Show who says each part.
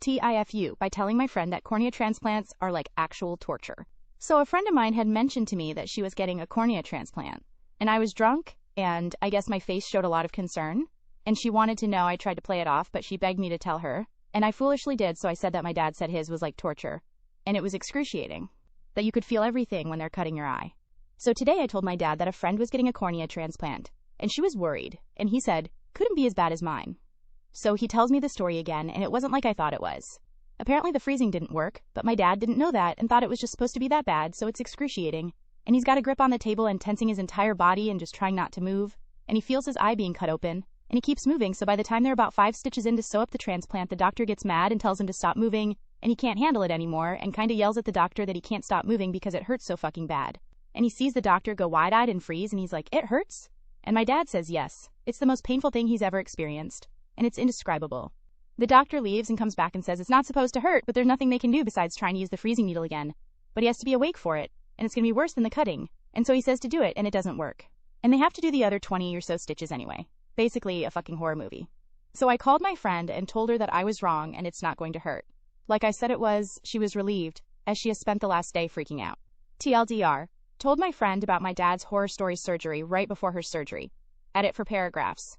Speaker 1: TIFU by telling my friend that cornea transplants are like actual torture. So a friend of mine had mentioned to me that she was getting a cornea transplant, and I was drunk, and I guess my face showed a lot of concern, and she wanted to know. I tried to play it off, but she begged me to tell her, and I foolishly did, so I said that my dad said his was like torture, and it was excruciating, that you could feel everything when they're cutting your eye. So today I told my dad that a friend was getting a cornea transplant, and she was worried, and he said, couldn't be as bad as mine. So he tells me the story again, and it wasn't like I thought it was. Apparently the freezing didn't work, but my dad didn't know that and thought it was just supposed to be that bad, so it's excruciating. And he's got a grip on the table and tensing his entire body and just trying not to move, and he feels his eye being cut open, and he keeps moving, so by the time they're about 5 stitches in to sew up the transplant, the doctor gets mad and tells him to stop moving, and he can't handle it anymore, and kinda yells at the doctor that he can't stop moving because it hurts so fucking bad. And he sees the doctor go wide-eyed and freeze, and he's like, "It hurts?" And my dad says yes, it's the most painful thing he's ever experienced, and it's indescribable. The doctor leaves and comes back and says it's not supposed to hurt, but there's nothing they can do besides trying to use the freezing needle again. But he has to be awake for it, and it's gonna be worse than the cutting, and so he says to do it, and it doesn't work. And they have to do the other 20 or so stitches anyway. Basically a fucking horror movie. So I called my friend and told her that I was wrong and it's not going to hurt. Like I said it was, she was relieved, as she has spent the last day freaking out. TLDR, told my friend about my dad's horror story surgery right before her surgery. Edit for paragraphs.